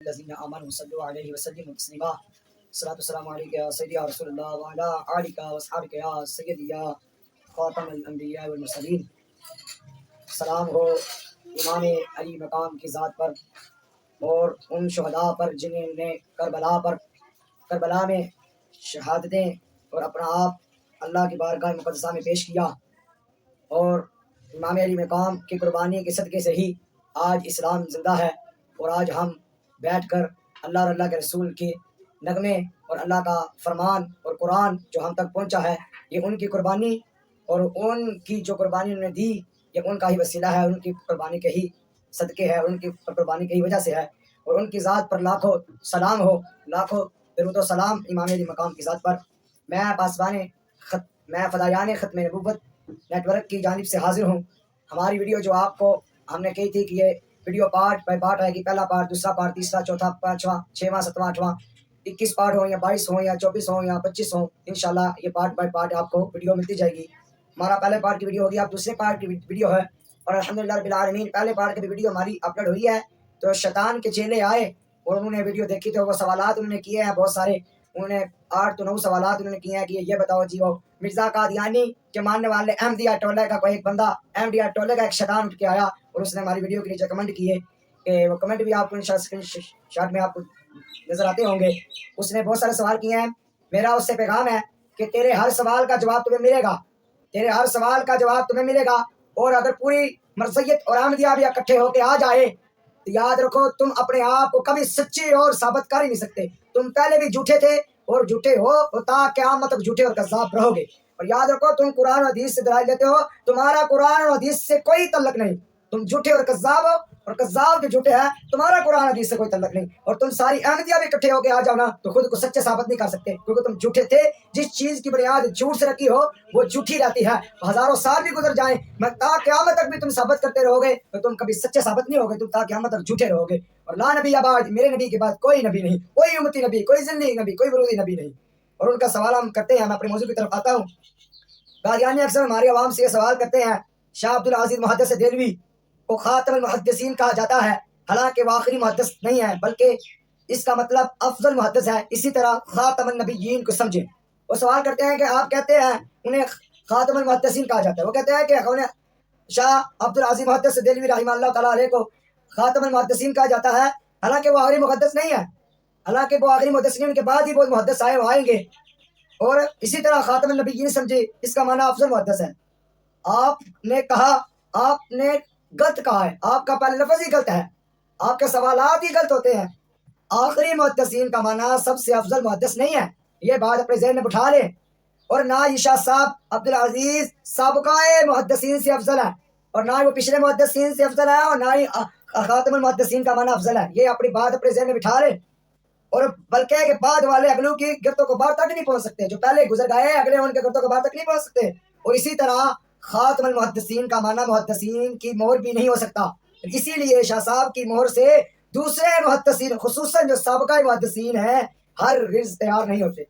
الذين آمنوا صلوا عليه وسلموا تسليما الصلاة والسلام عليك يا سيدي يا رسول الله وعلى آلك وأصحابك يا سيدي يا خاتم الانبیاء والمرسلین۔ سلام ہو امام علی مقام کی ذات پر اور ان شہداء پر جنہوں نے کربلا میں شہادتیں اور اپنا آپ اللہ کی بارگاہ مقدسہ میں پیش کیا، اور امام علی مقام کی قربانی کے صدقے سے ہی آج اسلام زندہ ہے، اور آج ہم بیٹھ کر اللہ اور اللہ کے رسول کے نغمے اور اللہ کا فرمان اور قرآن جو ہم تک پہنچا ہے، یہ ان کی قربانی اور ان کی جو قربانی انہوں نے دی یہ ان کا ہی وسیلہ ہے، ان کی قربانی کے ہی صدقے ہے، ان کی قربانی کی ہی وجہ سے ہے، اور ان کی ذات پر لاکھوں سلام ہو، لاکھوں درود و سلام امام علی مقام کی ذات پر۔ میں فدایان ختم نبوت نیٹ ورک کی جانب سے حاضر ہوں۔ ہماری ویڈیو جو آپ کو ہم نے کہی تھی کہ یہ ویڈیو پارٹ بائی پارٹ آئے گی، پہلا پارٹ، دوسرا پارٹ، تیسرا، چوتھا، پانچواں، چھواں، ساتواں، آٹھواں، 21 پارٹ ہوں یا 22 ہوں یا 24 ہوں یا 25 ہوں، انشاءاللہ یہ پارٹ بائی پارٹ آپ کو ویڈیو ملتی جائے گی۔ ہمارا پہلے پارٹ کی ویڈیو ہوگی، اب دوسرے پارٹ کی ویڈیو ہے، اور الحمدللہ رب العالمین پہلے پارٹ کی بھی ویڈیو ہماری اپلوڈ ہوئی ہے۔ تو شیطان کے چیلے آئے اور انہوں نے ویڈیو دیکھی تو وہ سوالات انہوں نے کیے ہیں بہت سارے، انہوں نے 8 تو 9 سوالات انہوں نے کیے ہیں کہ یہ بتاؤ جی وہ مرزا قادیانی کے ماننے والے احمدیہ ٹولے کا کوئی ایک بندہ، احمدیہ ٹولے کا ایک شیطان اٹھ کے آیا اور اس نے ہماری ویڈیو کے نیچے کمنٹ کیے، کہ وہ کمنٹ بھی آپ کو اسکرین شاٹ میں آپ کو نظر آتے ہوں گے۔ اس نے بہت سارے سوال کیے ہیں، میرا اس سے پیغام ہے کہ تیرے ہر سوال کا جواب تمہیں ملے گا، تیرے ہر سوال کا جواب تمہیں ملے گا، اور اگر پوری مرثیت اور احمدیہ بھی اکٹھے ہو کے آ جائے تو یاد رکھو تم اپنے آپ کو کبھی سچے اور ثابت کر ہی نہیں سکتے، تم پہلے بھی جھوٹے تھے اور جھوٹے ہو اور تا قیامت تک جھوٹے اور کذاب رہو گے۔ اور یاد رکھو تم قرآن و حدیث سے دلائل دیتے ہو، تمہارا قرآن و حدیث سے کوئی تعلق نہیں، تم جھوٹے اور کذاب ہو، اور کذاب کے جھوٹے ہیں، تمہارا قرآن حدیث سے کوئی تعلق نہیں، اور تم ساری احمدیہ بھی اکٹھے ہو کے آ جاؤ نا تو خود کو سچے ثابت نہیں کر سکتے، کیونکہ تم جھوٹے تھے۔ جس چیز کی بنیاد جھوٹ سے رکھی ہو وہ جھوٹی رہتی ہے، ہزاروں سال بھی گزر جائیں تا قیامت تک بھی تم ثابت کرتے رہو گے تو تم کبھی سچے ثابت نہیں ہوگے، تم تا قیامت تک جھوٹے رہو گے۔ اور لا نبی بعد، میرے نبی کے بعد کوئی نبی نہیں، کوئی امتی نبی، کوئی ذلی نبی، کوئی ورودی نبی نہیں۔ اور ان کا سوال ہم کرتے ہیں، میں اپنے موضوع کی طرف آتا ہوں۔ قادیانی اکثر ہماری عوام سے یہ سوال کرتے ہیں، شاہ عبد العزیز محدث دہلوی کو خاتم المحدثین کہا جاتا ہے، حالانکہ وہ آخری محدث نہیں ہے بلکہ اس کا مطلب افضل محدث ہے، اسی طرح خاتم النبیین کو سمجھیں۔ وہ سوال کرتے ہیں کہ آپ کہتے ہیں انہیں خاتم المحدثین کہا جاتا ہے، وہ کہتے ہیں کہ انہیں شاہ عبد العزیز محدث دہلوی رحمہ اللہ تعالیٰ علیہ کو خاتم المحدثین کہا جاتا ہے، حالانکہ وہ آخری محدث نہیں ہے، حالانکہ وہ آخری محدث نہیں، ان کے بعد ہی وہ محدث آئے وہ آئیں گے۔ اور اسی طرح خاتم النبیین سمجھے، اس کا معنی افضل محدث ہے۔ آپ نے کہا، آپ نے غلط کہا ہے، آپ کا پہلے لفظ ہی غلط ہے، آپ کے سوالات ہی غلط ہوتے ہیں۔ آخری محدثین کا معنی سب سے افضل محدث نہیں ہے، یہ بات اپنے ذہن میں بٹھا لیں۔ اور نہ یہ شاہ صاحب عبد العزیز سابقہ محدثین سے افضل ہے، اور نہ ہی وہ پچھلے محدثین سے افضل ہے، اور نہ ہی خاتم المحدثین کا معنی افضل ہے، یہ اپنی بات اپنے ذہن میں بٹھا لیں۔ اور بلکہ کہ بعد والے اگلوں کی گرتوں کو باہر تک نہیں پہنچ سکتے، جو پہلے گزر گئے اگلے ان کے گرتوں کو باہر تک نہیں پہنچ سکتے۔ اور اسی طرح خاتم المحدثین کا معنی محدثین کی مہر بھی نہیں ہو سکتا، اسی لیے شاہ صاحب کی مہر سے دوسرے محدثین خصوصاً جو سابقہ محدثین ہیں ہر رز تیار نہیں ہوتے۔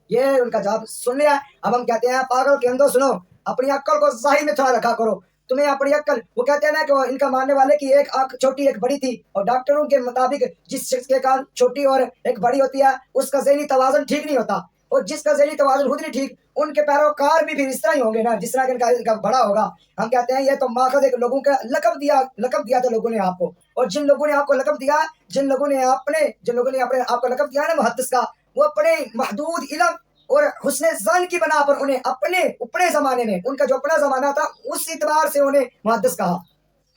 یہ ان کا جواب سن لیا۔ اب ہم کہتے ہیں پاگل کے اندر سنو، اپنی عقل کو ظاہر میں تھوڑا رکھا کرو، تمہیں اپنی عقل، وہ کہتے ہیں نا کہ ان کا ماننے والے کی ایک آنکھ چھوٹی ایک بڑی تھی، اور ڈاکٹروں کے مطابق جس شخص کے کان چھوٹی اور ایک بڑی ہوتی ہے اس کا ذہنی توازن ٹھیک نہیں ہوتا، اور جس کا ذہنی توازن خود نہیں ٹھیک ان کے پیروکار بھی پھر اس طرح ہی ہوں گے نا جس طرح ان کا بڑا ہوگا۔ ہم کہتے ہیں یہ تو ماخذ ایک لوگوں کا لقب دیا تھا لوگوں نے آپ کو، اور جن لوگوں نے آپ کو لقب دیا، جن لوگوں نے اپنے آپ کو لقب دیا نا محدث کا، وہ اپنے محدود علم اور حسن ظن کی بنا پر انہیں اپنے زمانے میں ان کا جو اپنا زمانہ تھا اس اعتبار سے انہیں محدث کہا۔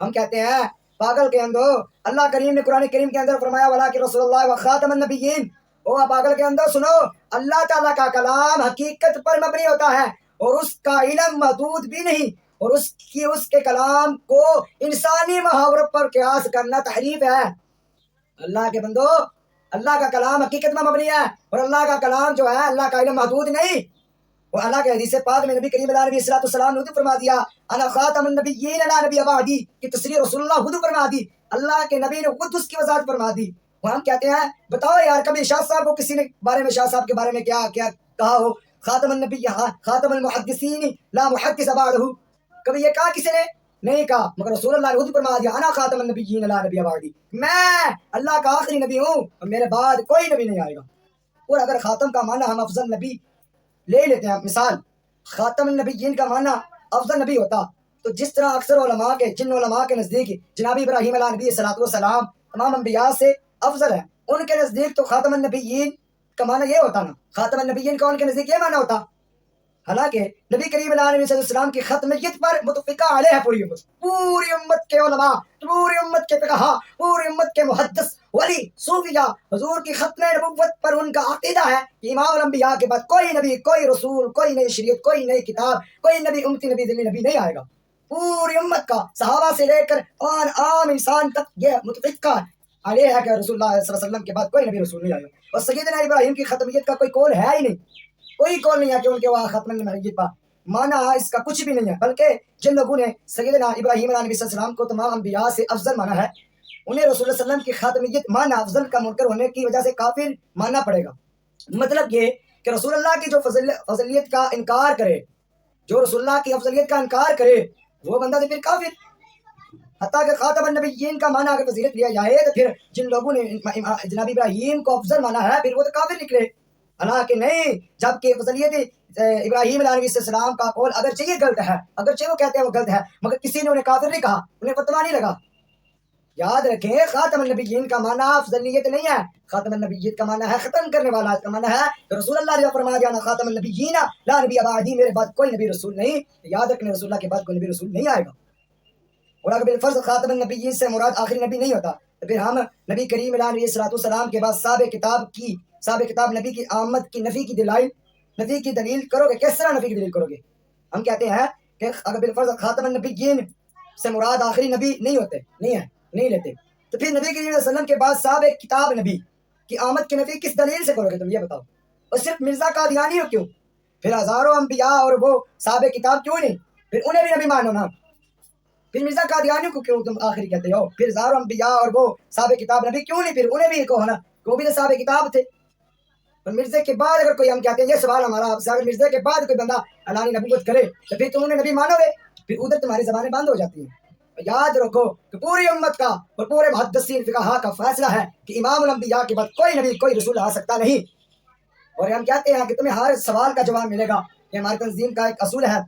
ہم کہتے ہیں پاگل کے اندر، اللہ کریم نے قرآن کریم کے اندر فرمایا ولا کہ رسول اللہ و خاتم النبیین، او پاگل کے اندر سنو، اللہ تعالیٰ کا کلام حقیقت پر مبنی ہوتا ہے، اور اس کا علم محدود بھی نہیں، اور اس کے کلام کو انسانی محاورت پر قیاس کرنا تحریف ہے۔ اللہ کے بندو، اللہ کا کلام حقیقت میں مبنی ہے، اور اللہ کا کلام جو ہے اللہ کا علم محدود نہیں۔ وہ اللہ کے حدیث پاک میں نبی کریم علیہ الصلوۃ والسلام نے فرما دیا انا خاتم النبیین لا نبی بعدی، کہ تصریح رسول اللہ خود فرما دی، اللہ کے نبی نے خود اس کی وضاحت فرما دی۔ وہ ہم کہتے ہیں بتاؤ یار کبھی شاہ صاحب کو کسی نے شاہ صاحب کے بارے میں کیا کہا ہو، خاتم النبی خاتم المحدثین لا محدث بعدہ، کبھی یہ کہا کسی نے؟ نہیں کہا، مگر رسول اللہ نے خود فرما دیا انا خاتم النبیین لا نبی بعدی، میں اللہ کا آخری نبی ہوں اور میرے بعد کوئی نبی نہیں آئے گا۔ اور اگر خاتم کا معنی ہم افضل نبی لے لیتے ہیں، مثال خاتم النبیین کا معنی افضل نبی ہوتا تو جس طرح اکثر علماء کے جن علماء کے نزدیک جناب ابراہیم علیہ نبی صلاۃ والسلام تمام انبیاء سے افضل ہے، ان کے نزدیک تو خاتم النبیین کا معنی یہ ہوتا نا، خاتم النبیین کا ان کے نزدیک یہ معنی ہوتا۔ حالانکہ نبی کریم علیہ نبی صلی اللہ علیہ وسلم کی ختمیت پر متفقہ علیہ ہے پوری امت کے علماء، پوری امت کے فقہاء، پوری امت کے محدث ولی صوفیاء حضور کی ختم نبوت پر ان کا عقیدہ ہے کہ امام الانبیاء کے بعد کوئی نبی، کوئی رسول، کوئی نئی شریعت، کوئی نئی کتاب، کوئی نبی امتی نبی ذلی نبی نہیں آئے گا۔ پوری امت کا صحابہ سے لے کر عام انسان تک یہ متفقہ علیہ ہے کہ رسول اللہ صلی اللہ علیہ وسلم کے بعد کوئی نبی رسول نہیں آئے گا۔ اور سیدنا ابراہیم کی ختمیت کا کوئی قول ہے ہی نہیں، کوئی قول نہیں ہے کہ ان کے وہاں ختم النبیین پر مانا اس کا کچھ بھی نہیں ہے، بلکہ جن لوگوں نے سیدنا ابراہیم علیہ نبی صلی اللہ علیہ وسلم کو تمام انبیاء سے افضل مانا ہے، انہیں رسول اللہ صلی اللہ علیہ وسلم کی خاتمیت مانا افضل کا منکر ہونے کی وجہ سے کافر ماننا پڑے گا۔ مطلب یہ کہ رسول اللہ کی جو فضلیت کا انکار کرے، جو رسول اللہ کی افضلیت کا انکار کرے، وہ بندہ تو پھر کافر۔ حتیٰ کہ خاتم النبیین کا معنی اگر فضیلت لیا جائے تو پھر جن لوگوں نے جناب ابراہیم کو افضل مانا ہے پھر وہ تو کافر نکلے، حالانکہ نہیں، جبکہ فضلیت ابراہیم علیہ السلام کا قول اگرچہ یہ غلط ہے، اگرچہ وہ کہتے ہیں وہ غلط ہے، مگر کسی نے انہیں کافر نہیں کہا، انہیں فتویٰ نہیں لگا۔ یاد رکھیں خاتم النبیین کا معنی افضلیت نہیں ہے، خاتم النبیین کا معنی ہے ختم کرنے والا، اس کا معنی ہے کہ رسول اللہ نے فرما دیا نا خاتم النبیین لا نبی بعدی، میرے بعد کوئی نبی رسول نہیں، یاد رکھیں رسول اللہ کے بعد کوئی نبی رسول نہیں آئے گا۔ اور اگر بالفرض خاتم النبیین سے مراد آخری نبی نہیں ہوتا تو پھر ہم نبی کریم علیہ السلام کے بعد صاحب کتاب نبی کی آمد کی نفی کی دلیل کرو گے، کس طرح نفی کی دلیل کرو گے؟ ہم کہتے ہیں کہ اگر بالفرض خاتم النبیین سے مراد آخری نبی نہیں لیتے تو پھر نبی کریم علیہ وسلم کے بعد صاحب کتاب نبی کی آمد کی نفی کس دلیل سے کرو گے؟ تم یہ بتاؤ۔ اور صرف مرزا قادیانی ہو کیوں؟ پھر ہزاروں انبیاء اور وہ صاحب کتاب کیوں نہیں؟ پھر انہیں بھی نبی مانو نا، پھر مرزا قادیانی کو کیوں تم آخری کہتے ہو؟ پھر ہزاروں انبیاء اور وہ صاحب کتاب نبی کیوں نہیں؟ پھر انہیں بھی کہو نا، وہ بھی تو صاحب کتاب تھے۔ اور مرزے کے بعد اگر کوئی، ہم کہتے ہیں یہ سوال ہمارا آپ سے، اگر مرزے کے بعد کوئی بندہ اعلان نبوت کرے تو پھر تم انہیں نبی مانو گے؟ پھر ادھر تمہاری زبانیں بند ہو جاتی ہیں۔ یاد رکھو کہ پوری امت کا اور پورے محدثین فقہاء کا فیصلہ ہے کہ امام الانبیاء کے بعد کوئی نبی کوئی رسول آ سکتا نہیں۔ اور ہم کہتے ہیں کہ تمہیں ہر سوال کا جواب ملے گا۔ یہ ہماری تنظیم کا ایک اصول ہے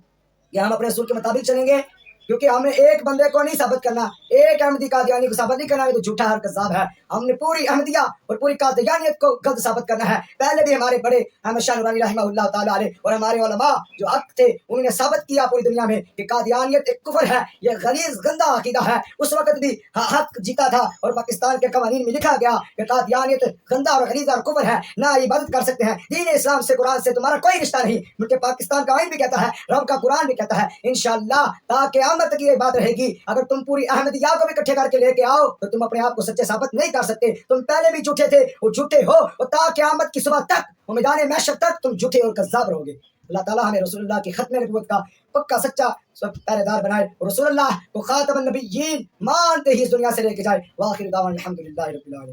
کہ ہم اپنے اصول کے مطابق چلیں گے، کیونکہ ہمیں ایک بندے کو نہیں ثابت کرنا، ایک احمدی قادیانی کو ثابت نہیں کرنا، یہ تو جھوٹا ہر کذاب ہے۔ ہم نے پوری احمدیہ اور پوری قادیانیت کو غلط ثابت کرنا ہے۔ پہلے بھی ہمارے بڑے احمد شاہ نورانی رحمہ اللہ تعالیٰ علیہ اور ہمارے علماء جو حق تھے انہوں نے ثابت کیا پوری دنیا میں کہ قادیانیت ایک کفر ہے، یہ غلیظ گندا عقیدہ ہے۔ اس وقت بھی حق جیتا تھا اور پاکستان کے قوانین میں لکھا گیا کہ قادیانیت گندا اور غلیظ اور کفر ہے، نہ عبادت کر سکتے ہیں، دین اسلام سے قرآن سے تمہارا کوئی رشتہ نہیں، بلکہ پاکستان کا آئین بھی کہتا ہے، رب کا قرآن بھی کہتا ہے، انشاءاللہ تا قیامت کی یہ بات رہے گی۔ اگر تم پوری احمدیہ کو بھی اکٹھے کر کے لے کے آؤ تو تم اپنے آپ کو سچے ثابت نہیں کر سکتے، تم پہلے بھی جھوٹے تھے اور جھوٹے ہو، اور تا قیامت کی صبح تک اور میدان محشر تک تم جھوٹے اور کذاب رہو گے۔ اللہ تعالیٰ ہمیں رسول اللہ کی ختم نبوت کا پکا سچا پہرے دار بنائے اور رسول اللہ کو خاتم النبیین مانتے ہی اس دنیا سے لے کے جائے۔ وآخر دعوانا الحمدللہ رب العالمین۔